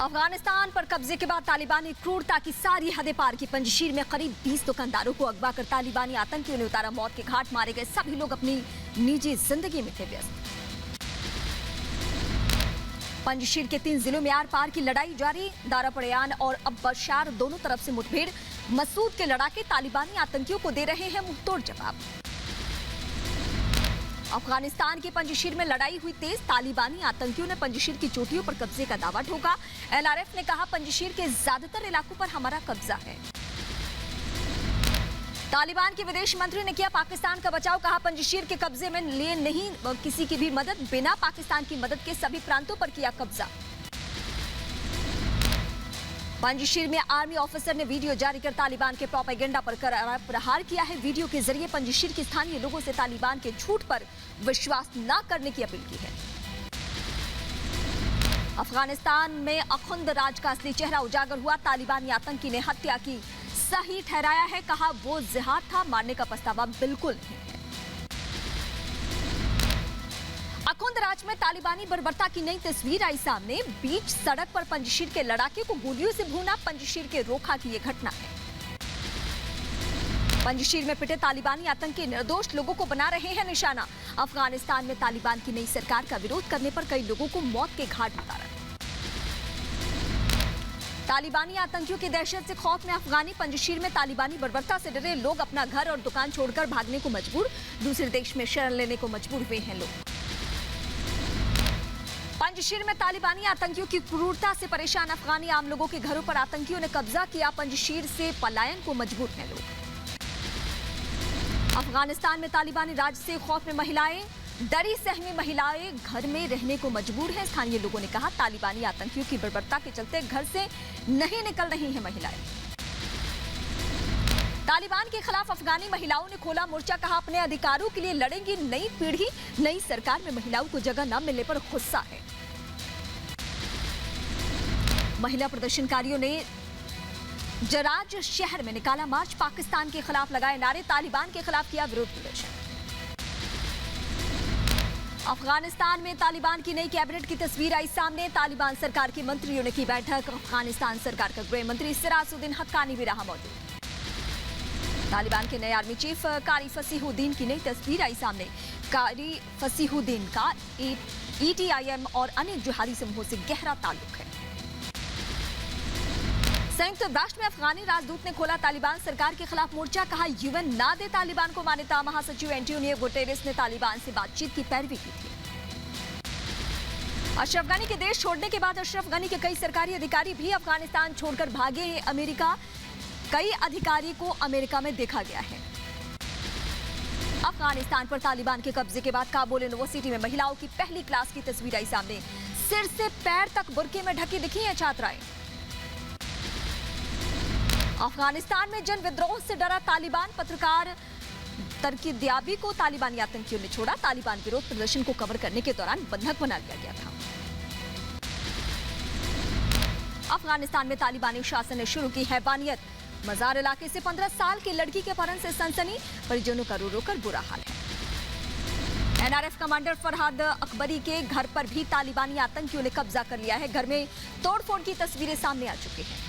अफगानिस्तान पर कब्जे के बाद तालिबान ने क्रूरता की सारी हदें पार की। पंजशीर में करीब 20 दुकानदारों को अगवा कर तालिबानी आतंकियों ने उतारा मौत के घाट। मारे गए सभी लोग अपनी निजी जिंदगी में थे व्यस्त। पंजशीर के 3 जिलों में आर पार की लड़ाई जारी। दारा पड़यान और अब बशार दोनों तरफ से मुठभेड़। मसूद के लड़ाके तालिबानी आतंकियों को दे रहे हैं मुंहतोड़ जवाब। अफगानिस्तान के पंजशीर में लड़ाई हुई तेज। तालिबानी आतंकियों ने पंजशीर की चोटियों पर कब्जे का दावा ठोका। एलआरएफ ने कहा पंजशीर के ज्यादातर इलाकों पर हमारा कब्जा है। तालिबान के विदेश मंत्री ने किया पाकिस्तान का बचाव। कहा पंजशीर के कब्जे में लिए नहीं किसी की भी मदद। बिना पाकिस्तान की मदद के सभी प्रांतों पर किया कब्जा। पंजशीर में आर्मी ऑफिसर ने वीडियो जारी कर तालिबान के प्रोपेगेंडा पर करारा प्रहार किया है। वीडियो के जरिए पंजशीर के स्थानीय लोगों से तालिबान के झूठ पर विश्वास न करने की अपील की है। अफगानिस्तान में अखुंद राज का असली चेहरा उजागर हुआ। तालिबानी आतंकी ने हत्या की सही ठहराया है। कहा वो जिहाद था, मारने का पछतावा बिल्कुल नहीं है। अखुंद राज में तालिबानी बर्बरता की नई तस्वीर आई सामने। बीच सड़क पर पंजशीर के लड़ाके को गोलियों से भूना। पंजशीर के रोखा की यह घटना है। पंजशीर में पिटे तालिबानी आतंकी निर्दोष लोगों को बना रहे हैं निशाना। अफगानिस्तान में तालिबान की नई सरकार का विरोध करने पर कई लोगों को मौत के घाट उतारा। तालिबानी आतंकियों की दहशत से खौफ में अफगानी। पंजशीर में तालिबानी बर्बरता से डरे लोग अपना घर और दुकान छोड़कर भागने को मजबूर। दूसरे देश में शरण लेने को मजबूर हुए हैं लोग। पंजशीर में तालिबानी आतंकियों की क्रूरता से परेशान अफगानी आम लोगों के घरों पर आतंकियों ने कब्जा किया। पंजशीर से पलायन को मजबूर हैं लोग। अफगानिस्तान में तालिबानी राज से खौफ में महिलाएं। डरी सहमी महिलाएं घर में रहने को मजबूर हैं। स्थानीय लोगों ने कहा तालिबानी आतंकियों की बर्बरता के चलते घर से नहीं निकल रही हैं महिलाएं। तालिबान के खिलाफ अफगानी महिलाओं ने खोला मोर्चा। कहा अपने अधिकारों के लिए लड़ेंगी। नई पीढ़ी नई सरकार में महिलाओं को जगह न मिलने पर गुस्सा है। महिला प्रदर्शनकारियों ने जराज शहर में निकाला मार्च। पाकिस्तान के खिलाफ लगाए नारे। तालिबान के खिलाफ किया विरोध प्रदर्शन। अफगानिस्तान में तालिबान की नई कैबिनेट की तस्वीर आई सामने। तालिबान सरकार के मंत्रियों ने की बैठक। अफगानिस्तान सरकार का गृह मंत्री सिराजुद्दीन हक्कानी भी रहा मौजूद। तालिबान के नए आर्मी चीफ कारी फसीहुद्दीन की नई तस्वीर आई सामने। कारी फसीहुद्दीन का ईटीआईएम और अन्य जिहादी समूहों से गहरा ताल्लुक है। संयुक्त राष्ट्र में अफगानी राजदूत ने खोला तालिबान सरकार के खिलाफ मोर्चा। कहा यूएन ना दे तालिबान को मान्यता। महासचिव एंटोनियो गुटेरेस ने तालिबान से बातचीत की पैरवी की थी। अशरफ गनी के देश छोड़ने के बाद अशरफ गनी के कई सरकारी अधिकारी भी अफगानिस्तान छोड़कर भागे हैं अमेरिका। कई अधिकारी को अमेरिका में देखा गया है। अफगानिस्तान पर तालिबान के कब्जे के बाद काबुल यूनिवर्सिटी में महिलाओं की पहली क्लास की तस्वीर आई सामने। सिर से पैर तक बुर्के में ढकी दिखी हैं छात्राएं। अफगानिस्तान में जन विद्रोह से डरा तालिबान। पत्रकार तरकी दियाबी को तालिबानी आतंकियों ने छोड़ा। तालिबान विरोध प्रदर्शन को कवर करने के दौरान बंधक बना लिया गया था। अफगानिस्तान में तालिबानी शासन ने शुरू की हैवानियत। मजार इलाके से 15 साल की लड़की के अपहरण से सनसनी। परिजनों का रो रो कर बुरा हाल है। एनआरएफ कमांडर फरहाद अकबरी के घर पर भी तालिबानी आतंकियों ने कब्जा कर लिया है। घर में तोड़फोड़ की तस्वीरें सामने आ चुकी हैं।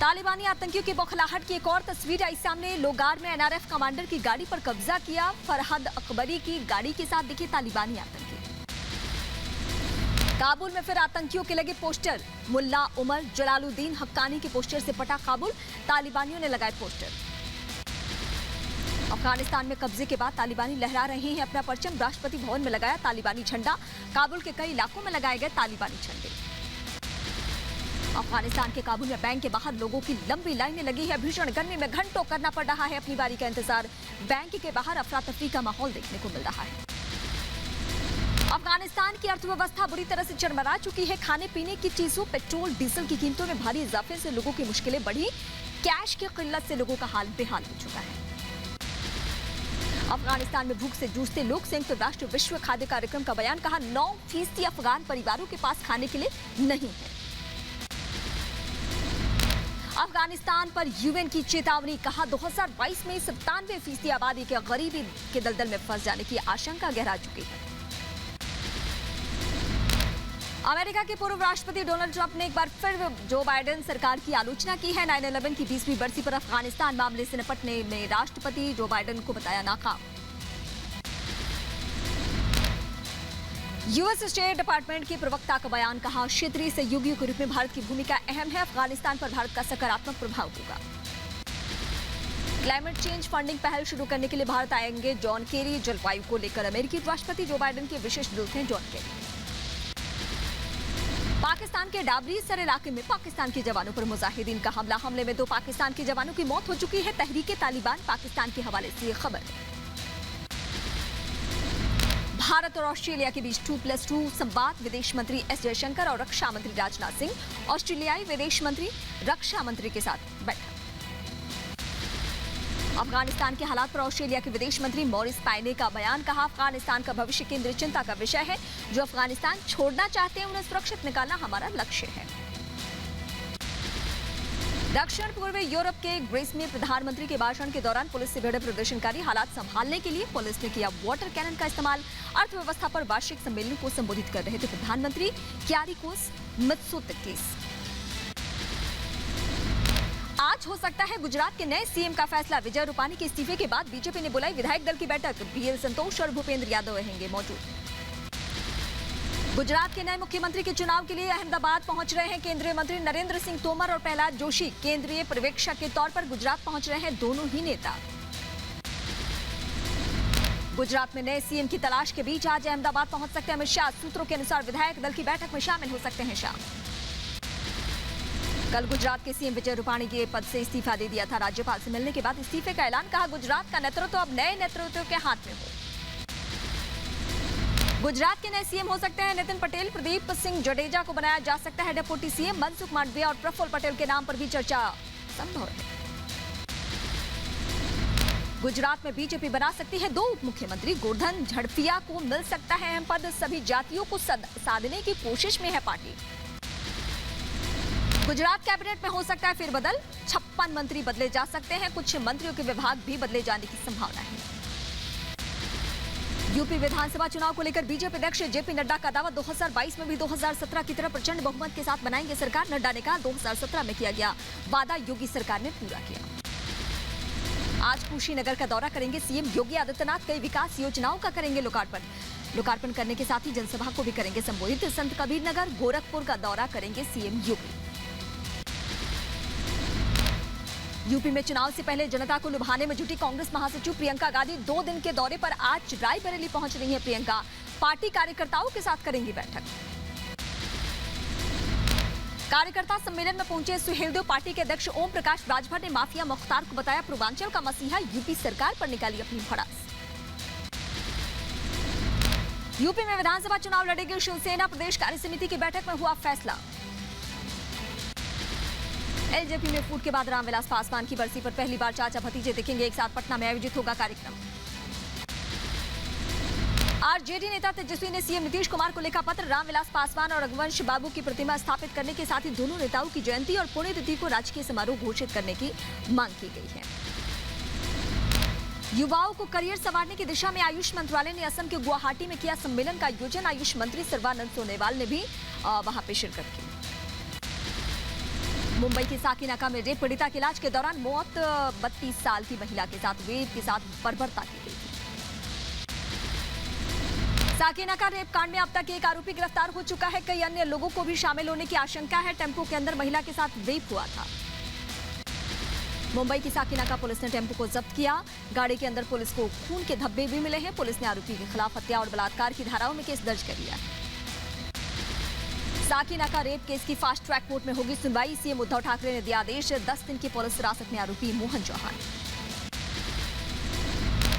तालिबानी आतंकियों की बौखलाहट की एक और तस्वीर आई सामने। लोगार में एनआरएफ कमांडर की गाड़ी पर कब्जा किया। फरहाद अकबरी की गाड़ी के साथ दिखे तालिबानी आतंकी। काबुल में फिर आतंकियों के लगे पोस्टर। मुल्ला उमर जलालुद्दीन हक्कानी के पोस्टर से पटा काबुल। तालिबानियों ने लगाए पोस्टर। अफगानिस्तान में कब्जे के बाद तालिबानी लहरा रहे हैं अपना परचम। राष्ट्रपति भवन में लगाया तालिबानी झंडा। काबुल के कई इलाकों में लगाए गए तालिबानी झंडे। अफगानिस्तान के काबुल में बैंक के बाहर लोगों की लंबी लाइनें लगी है। भीषण गर्मी में घंटों करना पड़ रहा है अपनी बारी का इंतजार। बैंक के बाहर अफरा तफरी का माहौल देखने को मिल रहा है। अफगानिस्तान की अर्थव्यवस्था बुरी तरह से चरमरा चुकी है। खाने पीने की चीजों, पेट्रोल डीजल की कीमतों में भारी इजाफे से लोगों की मुश्किलें बढ़ी। कैश की किल्लत से लोगों का हाल बेहाल हो चुका है। अफगानिस्तान में भूख से जूझते लोग। संयुक्त राष्ट्र विश्व खाद्य कार्यक्रम का बयान। कहा 9% अफगान परिवारों के पास खाने के लिए नहीं है। अफगानिस्तान पर यूएन की चेतावनी। कहा 2022 में 97% आबादी के गरीबी के दलदल में फंस जाने की आशंका गहरा चुकी है। अमेरिका के पूर्व राष्ट्रपति डोनाल्ड ट्रंप ने एक बार फिर जो बाइडेन सरकार की आलोचना की है। 9/11 की 20वीं बरसी पर अफगानिस्तान मामले से निपटने में राष्ट्रपति जो बाइडेन को बताया नाकाम। यूएस स्टेट डिपार्टमेंट के प्रवक्ता का बयान, कहा क्षेत्रीय सहयोगियों के रूप में भारत की भूमिका अहम है। अफगानिस्तान पर भारत का सकारात्मक प्रभाव होगा। क्लाइमेट चेंज फंडिंग पहल शुरू करने के लिए भारत आएंगे जॉन केरी। जलवायु को लेकर अमेरिकी राष्ट्रपति जो बाइडेन के विशेष दूत हैं जॉन केरी। पाकिस्तान के डाबरी सर इलाके में पाकिस्तान के जवानों पर मुजाहिदीन का हमले में 2 पाकिस्तान के जवानों की मौत हो चुकी है। तहरीके तालिबान पाकिस्तान के हवाले से ये खबर है। भारत और ऑस्ट्रेलिया के बीच 2+2 संवाद, विदेश मंत्री एस जयशंकर और रक्षा मंत्री राजनाथ सिंह ऑस्ट्रेलियाई विदेश मंत्री रक्षा मंत्री के साथ बैठक। अफगानिस्तान के हालात पर ऑस्ट्रेलिया के विदेश मंत्री मॉरिस पायने का बयान, कहा अफगानिस्तान का भविष्य केंद्र चिंता का विषय है। जो अफगानिस्तान छोड़ना चाहते हैं उन्हें सुरक्षित निकालना हमारा लक्ष्य है। दक्षिण पूर्व यूरोप के ग्रीस में प्रधानमंत्री के भाषण के दौरान पुलिस से भिड़े प्रदर्शनकारी। हालात संभालने के लिए पुलिस ने किया वाटर कैनन का इस्तेमाल। अर्थव्यवस्था पर वार्षिक सम्मेलन को संबोधित कर रहे थे प्रधानमंत्री क्यारिकोस मित्सोताकिस। आज हो सकता है गुजरात के नए सीएम का फैसला। विजय रूपानी के इस्तीफे के बाद बीजेपी ने बुलाई विधायक दल की बैठक। बीएल संतोष और भूपेंद्र यादव रहेंगे मौजूद। गुजरात के नए मुख्यमंत्री के चुनाव के लिए अहमदाबाद पहुंच रहे हैं केंद्रीय मंत्री नरेंद्र सिंह तोमर और प्रहलाद जोशी। केंद्रीय पर्यवेक्षक के तौर पर गुजरात पहुंच रहे हैं दोनों ही नेता। गुजरात में नए सीएम की तलाश के बीच आज अहमदाबाद पहुंच सकते हैं अमित शाह। सूत्रों के अनुसार विधायक दल की बैठक में शामिल हो सकते हैं शाह। कल गुजरात के सीएम विजय रूपाणी के पद से इस्तीफा दे दिया था। राज्यपाल से मिलने के बाद इस्तीफे का ऐलान, कहा गुजरात का नेतृत्व अब नए नेतृत्व के हाथ में हो। गुजरात के नए सीएम हो सकते हैं नितिन पटेल। प्रदीप सिंह जडेजा को बनाया जा सकता है डिप्टी सीएम। मनसुख मांडविया और प्रफुल्ल पटेल के नाम पर भी चर्चा संभव है। गुजरात में बीजेपी बना सकती है 2 उप मुख्यमंत्री। गोवर्धन झड़फिया को मिल सकता है अहम पद। सभी जातियों को साधने की कोशिश में है पार्टी। गुजरात कैबिनेट में हो सकता है फेरबदल। 56 मंत्री बदले जा सकते हैं। कुछ मंत्रियों के विभाग भी बदले जाने की संभावना है। यूपी विधानसभा चुनाव को लेकर बीजेपी अध्यक्ष जेपी नड्डा का दावा, 2022 में भी 2017 की तरह प्रचंड बहुमत के साथ बनाएंगे सरकार। नड्डा ने कहा 2017 में किया गया वादा योगी सरकार ने पूरा किया। आज कुशीनगर का दौरा करेंगे सीएम योगी आदित्यनाथ। कई विकास योजनाओं का करेंगे लोकार्पण करने के साथ ही जनसभा को भी करेंगे संबोधित। संत कबीर नगर गोरखपुर का दौरा करेंगे सीएम योगी। यूपी में चुनाव से पहले जनता को लुभाने में जुटी कांग्रेस महासचिव प्रियंका गांधी 2 दिन के दौरे पर आज रायबरेली पहुंच रही हैं प्रियंका। पार्टी कार्यकर्ताओं के साथ करेंगी बैठक। कार्यकर्ता सम्मेलन में पहुंचे सुहेलदेव पार्टी के अध्यक्ष ओम प्रकाश राजभर ने माफिया मुख्तार को बताया पूर्वांचल का मसीहा। यूपी सरकार पर निकाली अपनी भड़ास। यूपी में विधानसभा चुनाव लड़ेगी शिवसेना। प्रदेश कार्य समिति की बैठक में हुआ फैसला। एलजेपी में फूट के बाद रामविलास पासवान की बरसी पर पहली बार चाचा भतीजे दिखेंगे एक साथ। पटना में आयोजित होगा कार्यक्रम। आरजेडी नेता तेजस्वी ने सीएम नीतीश कुमार को लिखा पत्र। रामविलास पासवान और रघुवंश बाबू की प्रतिमा स्थापित करने के साथ ही दोनों नेताओं की जयंती और पुण्यतिथि को राजकीय समारोह घोषित करने की मांग की गई है। युवाओं को करियर संवारने की दिशा में आयुष मंत्रालय ने असम के गुवाहाटी में किया सम्मेलन का आयोजन। आयुष मंत्री सर्बानंद सोनोवाल ने भी वहां पे शिरकत की। मुंबई के साकीनाका में रेप पीड़िता के इलाज के दौरान मौत। 32 साल की महिला के साथ रेप के साथ बर्बरता की गई थी। साकीनाका रेप कांड में अब तक एक आरोपी गिरफ्तार हो चुका है। कई अन्य लोगों को भी शामिल होने की आशंका है। टेम्पो के अंदर महिला के साथ रेप हुआ था। मुंबई की साकीनाका पुलिस ने टेम्पो को जब्त किया। गाड़ी के अंदर पुलिस को खून के धब्बे भी मिले हैं। पुलिस ने आरोपी के खिलाफ हत्या और बलात्कार की धाराओं में केस दर्ज कर लिया है। साकीनाका रेप केस की फास्ट ट्रैक कोर्ट में होगी सुनवाई। सीएम उद्धव ठाकरे ने दिया आदेश। 10 दिन की पुलिस हिरासत में आरोपी मोहन चौहान।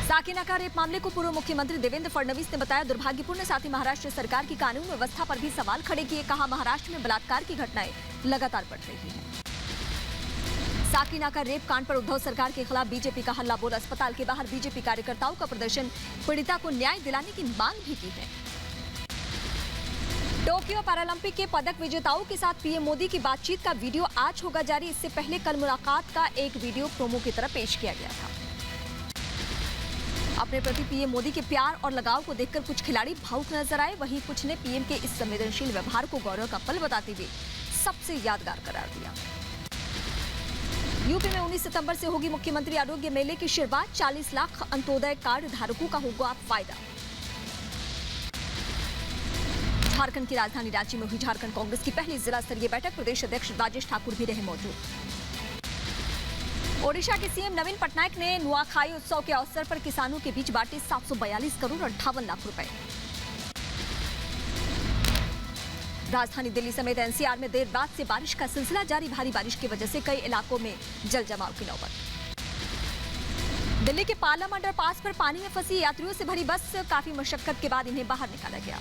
साकीनाका रेप मामले को पूर्व मुख्यमंत्री देवेंद्र फडणवीस ने बताया दुर्भाग्यपूर्ण, साथ ही महाराष्ट्र सरकार की कानून व्यवस्था पर भी सवाल खड़े किए। कहा महाराष्ट्र में बलात्कार की घटनाएं लगातार बढ़ रही हैं। साकीनाका रेप कांड पर उद्धव सरकार के खिलाफ बीजेपी का हल्ला बोल। अस्पताल के बाहर बीजेपी कार्यकर्ताओं का प्रदर्शन। पीड़िता को न्याय दिलाने की मांग भी की है। टोक्यो पैरालंपिक के पदक विजेताओं के साथ पीएम मोदी की बातचीत का वीडियो आज होगा जारी। इससे पहले कल मुलाकात का एक वीडियो प्रोमो की तरह पेश किया गया था। अपने प्रति पीएम मोदी के प्यार और लगाव को देखकर कुछ खिलाड़ी भावुक नजर आए, वहीं कुछ ने पीएम के इस संवेदनशील व्यवहार को गौरव का पल बताते हुए सबसे यादगार करार दिया। यूपी में 19 सितंबर से होगी मुख्यमंत्री आरोग्य मेले की शुरुआत, 40 लाख अंत्योदय कार्ड धारकों का होगा फायदा। झारखंड की राजधानी रांची में हुई झारखंड कांग्रेस की पहली जिला स्तरीय बैठक, प्रदेश अध्यक्ष राजेश ठाकुर भी रहे मौजूद। ओडिशा के सीएम नवीन पटनायक ने नुआखाई उत्सव के अवसर पर किसानों के बीच बांटे 742 करोड़ 58 लाख रुपए। राजधानी दिल्ली समेत एनसीआर में देर रात से बारिश का सिलसिला जारी, भारी बारिश की वजह से कई इलाकों में जल जमाव की नौबत। दिल्ली के पालम अंडरपास पर पानी में फंसी यात्रियों से भरी बस, काफी मशक्कत के बाद इन्हें बाहर निकाला गया।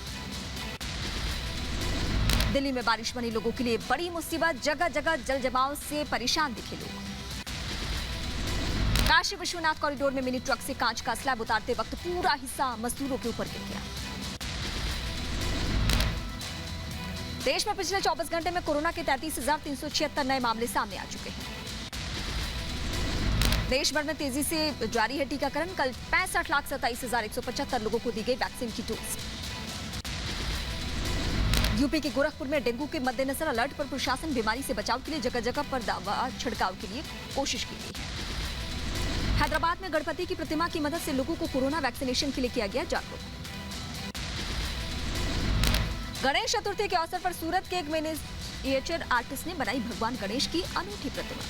दिल्ली में बारिश बनी लोगों के लिए बड़ी मुसीबत, जगह जगह जल जमाव से परेशान दिखे लोग। काशी विश्वनाथ कॉरिडोर में मिनी ट्रक से कांच का स्लैब उतारते वक्त पूरा हिस्सा मजदूरों के ऊपर गिर गया। देश में पिछले 24 घंटे में कोरोना के 33,376 नए मामले सामने आ चुके हैं। देश भर में तेजी से जारी है टीकाकरण, कल 65,27,175 लोगों को दी गई वैक्सीन की डोज। यूपी के गोरखपुर में डेंगू के मद्देनजर अलर्ट पर प्रशासन, बीमारी से बचाव के लिए जगह जगह पर दवा छिड़काव के लिए कोशिश की गई है। हैदराबाद में गणपति की प्रतिमा की मदद से लोगों को कोरोना वैक्सीनेशन के लिए किया गया जागरूक। गणेश चतुर्थी के अवसर पर सूरत के एक मिनिएचर आर्टिस्ट ने बनाई भगवान गणेश की अनूठी प्रतिमा।